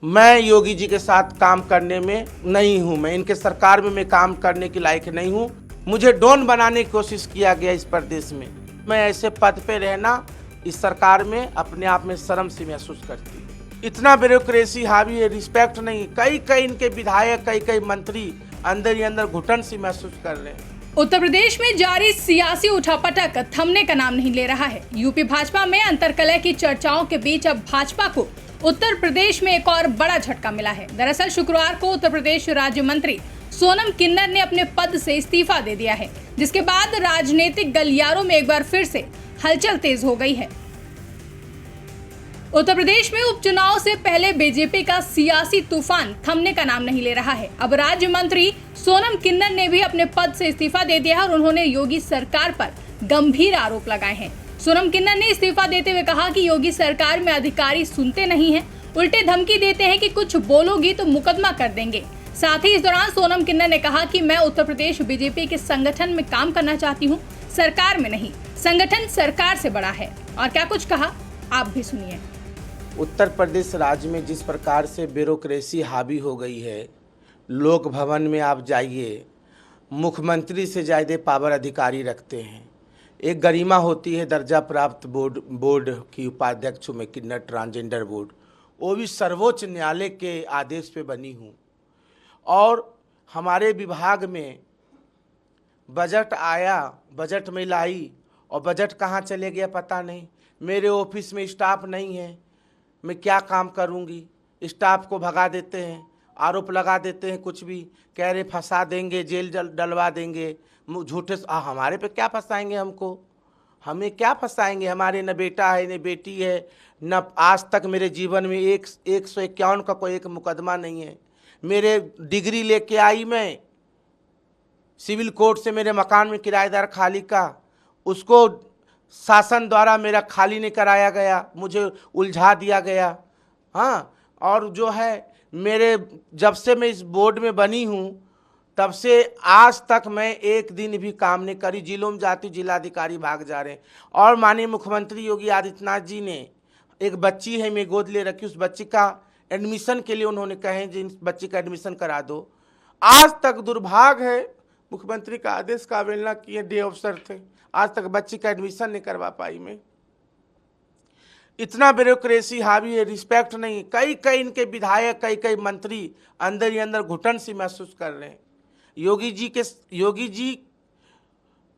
मैं योगी जी के साथ काम करने में नहीं हूं। मैं इनके सरकार में मैं काम करने के लायक नहीं हूं। मुझे डॉन बनाने की कोशिश किया गया इस प्रदेश में। मैं ऐसे पद पे रहना इस सरकार में अपने आप में शर्म सी महसूस करती हूँ। इतना ब्यूरोक्रेसी हावी है, रिस्पेक्ट नहीं। कई इनके विधायक, कई मंत्री अंदर ही अंदर घुटन सी महसूस कर रहे हैं। उत्तर प्रदेश में जारी सियासी उठापटक थमने का नाम नहीं ले रहा है। यूपी भाजपा में अंतर्कलह की चर्चाओं के बीच अब भाजपा को उत्तर प्रदेश में एक और बड़ा झटका मिला है। दरअसल शुक्रवार को उत्तर प्रदेश राज्य मंत्री सोनम किन्नर ने अपने पद से इस्तीफा दे दिया है, जिसके बाद राजनीतिक गलियारों में एक बार फिर से हलचल तेज हो गई है। उत्तर प्रदेश में उपचुनाव से पहले बीजेपी का सियासी तूफान थमने का नाम नहीं ले रहा है। अब राज्य मंत्री सोनम किन्नर ने भी अपने पद से इस्तीफा दे दिया है और उन्होंने योगी सरकार पर गंभीर आरोप लगाए हैं। सोनम किन्नर ने इस्तीफा देते हुए कहा कि योगी सरकार में अधिकारी सुनते नहीं हैं, उल्टे धमकी देते हैं कि कुछ बोलोगी तो मुकदमा कर देंगे। साथ ही इस दौरान सोनम किन्नर ने कहा कि मैं उत्तर प्रदेश बीजेपी के संगठन में काम करना चाहती हूँ, सरकार में नहीं। संगठन सरकार से बड़ा है। और क्या कुछ कहा आप भी सुनिए। उत्तर प्रदेश राज्य में जिस प्रकार से ब्यूरोक्रेसी हावी हो गई है, लोक भवन में आप जाइए, मुख्यमंत्री से ज़्यादा पावर अधिकारी रखते हैं। एक गरिमा होती है दर्जा प्राप्त बोर्ड की उपाध्यक्ष में किन्नर ट्रांसजेंडर बोर्ड, वो भी सर्वोच्च न्यायालय के आदेश पे बनी हूँ। और हमारे विभाग में बजट आया, बजट में लाई और बजट कहाँ चले गया पता नहीं। मेरे ऑफिस में स्टाफ नहीं है, मैं क्या काम करूंगी। स्टाफ को भगा देते हैं, आरोप लगा देते हैं, कुछ भी कह रहे फंसा देंगे, जेल डलवा देंगे, झूठे। हमारे पे क्या फंसाएंगे हमको? हमें क्या फंसाएंगे? हमारे न बेटा है न बेटी है, न आज तक मेरे जीवन में 151 का कोई एक मुकदमा नहीं है। मेरे डिग्री लेके आई मैं सिविल कोर्ट से, मेरे मकान में किराएदार खाली का, उसको शासन द्वारा मेरा खाली नहीं कराया गया, मुझे उलझा दिया गया। हाँ, और जो है मेरे जब से मैं इस बोर्ड में बनी हूँ तब से आज तक मैं एक दिन भी काम नहीं करी। जिलों में जाती जिलाधिकारी भाग जा रहे हैं। और माननीय मुख्यमंत्री योगी आदित्यनाथ जी ने, एक बच्ची है मैं गोद ले रखी, उस बच्ची का एडमिशन के लिए उन्होंने कहे जिन बच्ची का एडमिशन करा दो। आज तक दुर्भाग्य है, मुख्यमंत्री का आदेश का अवहेलना किए, डे अफसर थे, आज तक बच्ची का एडमिशन नहीं करवा पाई मैं। इतना ब्यूरोक्रेसी हावी है, रिस्पेक्ट नहीं। कई इनके विधायक, कई मंत्री अंदर ही अंदर घुटन सी महसूस कर रहे हैं। योगी जी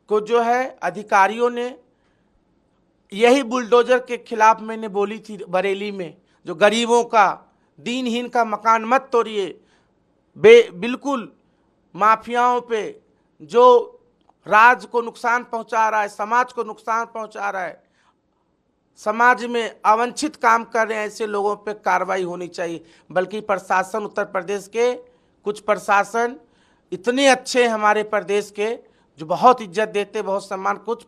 को जो है अधिकारियों ने, यही बुलडोजर के खिलाफ मैंने बोली थी बरेली में, जो गरीबों का, दीनहीन का मकान मत तोड़िए। बिल्कुल माफियाओं पे जो राज्य को नुकसान पहुंचा रहा है, समाज को नुकसान पहुंचा रहा है, समाज में अवांछित काम कर रहे हैं, ऐसे लोगों पे कार्रवाई होनी चाहिए। बल्कि प्रशासन, उत्तर प्रदेश के कुछ प्रशासन इतने अच्छे हमारे प्रदेश के, जो बहुत इज्जत देते, बहुत सम्मान। कुछ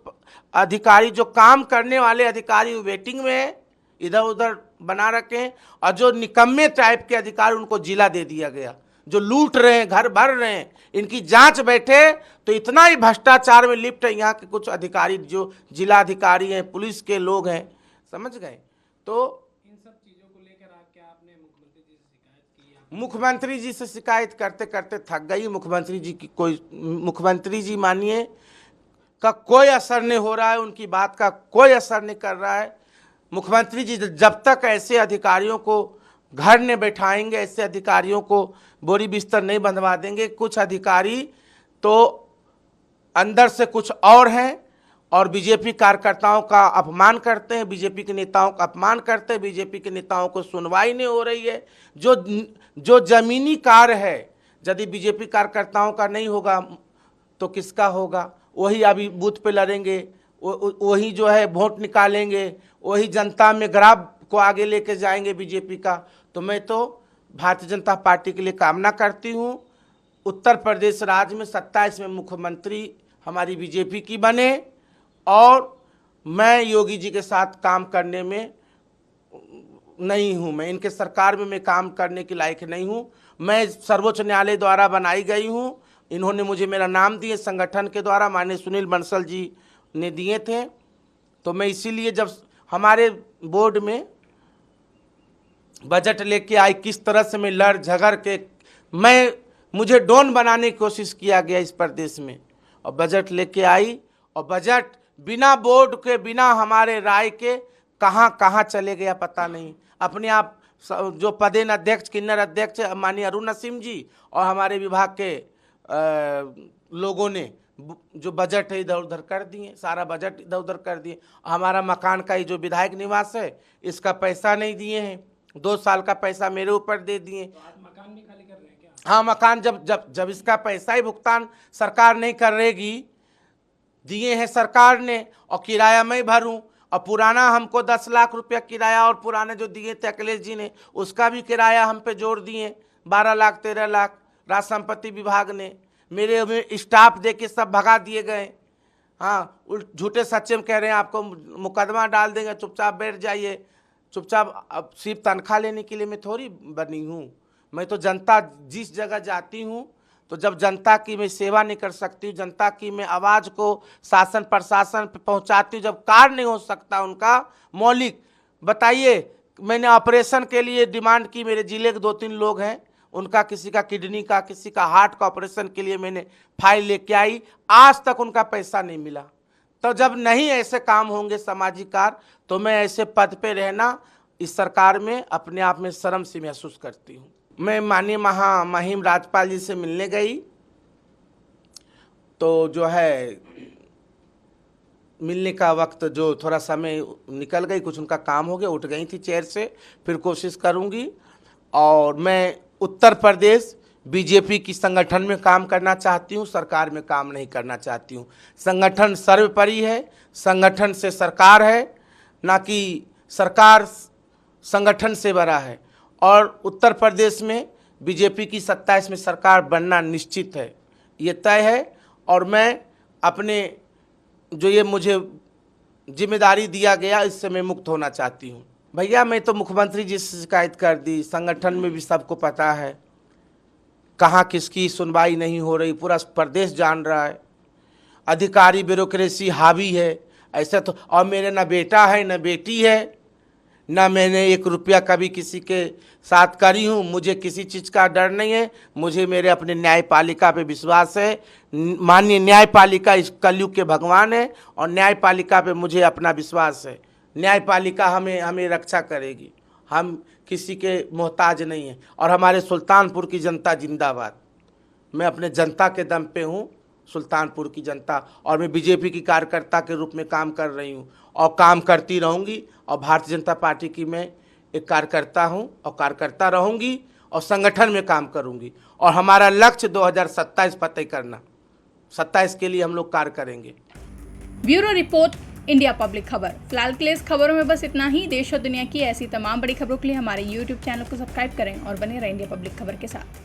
अधिकारी, जो काम करने वाले अधिकारी वेटिंग में है, इधर उधर बना रखे हैं। और जो निकम्मे टाइप के अधिकारी, उनको जिला दे दिया गया, जो लूट रहे हैं, घर भर रहे हैं। इनकी जांच बैठे तो इतना ही भ्रष्टाचार में लिप्त है यहाँ के कुछ अधिकारी, जो जिला अधिकारी हैं, पुलिस के लोग हैं, समझ गए। तो इन सब चीजों को लेकर क्या आपने मुख्यमंत्री जी से शिकायत की? मुख्यमंत्री जी से शिकायत करते करते थक गई। मुख्यमंत्री जी मानिए का कोई असर नहीं हो रहा है, उनकी बात का कोई असर नहीं कर रहा है। मुख्यमंत्री जी जब तक ऐसे अधिकारियों को घर में बैठाएंगे, ऐसे अधिकारियों को बोरी बिस्तर नहीं बंधवा देंगे। कुछ अधिकारी तो अंदर से कुछ और हैं और बीजेपी कार्यकर्ताओं का अपमान करते हैं, बीजेपी के नेताओं का अपमान करते हैं। बीजेपी के नेताओं को सुनवाई नहीं हो रही है। जो जमीनी कार्य है, यदि बीजेपी कार्यकर्ताओं का नहीं होगा तो किसका होगा? वही अभी बूथ पे लड़ेंगे, वही जो है वोट निकालेंगे, वही जनता में ग्राफ को आगे लेके जाएंगे बीजेपी का। तो मैं तो भारतीय जनता पार्टी के लिए कामना करती हूँ, उत्तर प्रदेश राज्य में 27 में मुख्यमंत्री हमारी बीजेपी की बने और मैं योगी जी के साथ काम करने में नहीं हूँ। मैं इनके सरकार में मैं काम करने के लायक नहीं हूँ। मैं सर्वोच्च न्यायालय द्वारा बनाई गई हूँ। इन्होंने मुझे मेरा नाम दिए संगठन के द्वारा, माननीय सुनील बंसल जी ने दिए थे। तो मैं इसीलिए जब हमारे बोर्ड में बजट लेके आई, किस तरह से मैं लड़ झगड़ के मुझे डॉन बनाने की कोशिश किया गया इस प्रदेश में, और बजट लेके आई, और बजट बिना बोर्ड के, बिना हमारे राय के कहाँ कहाँ चले गया पता नहीं। अपने आप जो पदेन अध्यक्ष, किन्नर अध्यक्ष माननीय अरुण नसीम जी और हमारे विभाग के लोगों ने जो बजट है इधर उधर कर दिए, सारा बजट इधर उधर कर दिए। हमारा मकान का ये जो विधायक निवास है इसका पैसा नहीं दिए हैं, 2 साल का पैसा मेरे ऊपर दे दिए। तो आज मकान भी खाली कर रहे हैं क्या? हाँ, मकान जब इसका पैसा ही भुगतान सरकार नहीं कर रहेगी, दिए हैं सरकार ने और किराया मैं भरूं, और पुराना हमको 10 लाख रुपया किराया, और पुराने जो दिए थे अखिलेश जी ने उसका भी किराया हम पे जोड़ दिए 12 लाख 13 लाख। राज संपत्ति विभाग ने मेरे में स्टाफ दे के सब भगा दिए गए। हाँ, झूठे सच्चे में कह रहे हैं आपको मुकदमा डाल देंगे, चुपचाप बैठ जाइए, चुपचाप। अब सिर्फ तनख्वाह लेने के लिए मैं थोड़ी बनी हूँ, मैं तो जनता जिस जगह जाती हूँ तो जब जनता की मैं सेवा नहीं कर सकती, जनता की मैं आवाज़ को शासन प्रशासन पे पहुँचाती हूँ, जब कार्य नहीं हो सकता उनका मौलिक। बताइए, मैंने ऑपरेशन के लिए डिमांड की, मेरे जिले के 2-3 लोग हैं, उनका किसी का किडनी का, किसी का हार्ट का ऑपरेशन के लिए मैंने फाइल लेके आई, आज तक उनका पैसा नहीं मिला। तो जब नहीं ऐसे काम होंगे सामाजिक कार्य, तो मैं ऐसे पद पे रहना इस सरकार में अपने आप में शर्म से महसूस करती हूँ। मैं माननीय महामहिम राज्यपाल जी से मिलने गई, तो जो है मिलने का वक्त जो थोड़ा समय निकल गई, कुछ उनका काम हो गया, उठ गई थी चेयर से, फिर कोशिश करूँगी। और मैं उत्तर प्रदेश बीजेपी की संगठन में काम करना चाहती हूँ, सरकार में काम नहीं करना चाहती हूँ। संगठन सर्वोपरि है, संगठन से सरकार है, ना कि सरकार संगठन से बड़ा है। और उत्तर प्रदेश में बीजेपी की सत्ता, इसमें सरकार बनना निश्चित है, ये तय है। और मैं अपने जो ये मुझे जिम्मेदारी दिया गया, इससे मैं मुक्त होना चाहती हूँ। भैया, मैं तो मुख्यमंत्री जी से शिकायत कर दी, संगठन में भी सबको पता है कहाँ किसकी सुनवाई नहीं हो रही, पूरा प्रदेश जान रहा है। अधिकारी ब्यूरोक्रेसी हावी है ऐसा तो। और मेरे ना बेटा है ना बेटी है, ना मैंने 1 रुपया कभी किसी के साथ करी हूँ, मुझे किसी चीज़ का डर नहीं है। मुझे मेरे अपने न्यायपालिका पे विश्वास है। माननीय न्यायपालिका इस कलयुग के भगवान है, और न्यायपालिका पे मुझे अपना विश्वास है। न्यायपालिका हमें रक्षा करेगी, हम किसी के मोहताज नहीं हैं। और हमारे सुल्तानपुर की जनता जिंदाबाद। मैं अपने जनता के दम पे हूँ, सुल्तानपुर की जनता, और मैं बीजेपी की कार्यकर्ता के रूप में काम कर रही हूँ और काम करती रहूँगी। और भारतीय जनता पार्टी की मैं एक कार्यकर्ता हूँ और कार्यकर्ता रहूँगी, और संगठन में काम करूँगी। और हमारा लक्ष्य 2027 फतह करना, 27 के लिए हम लोग कार्य करेंगे। ब्यूरो रिपोर्ट, इंडिया पब्लिक खबर। फिलहाल के लिए इस खबरों में बस इतना ही। देश और दुनिया की ऐसी तमाम बड़ी खबरों के लिए हमारे YouTube चैनल को सब्सक्राइब करें और बने रहें इंडिया पब्लिक खबर के साथ।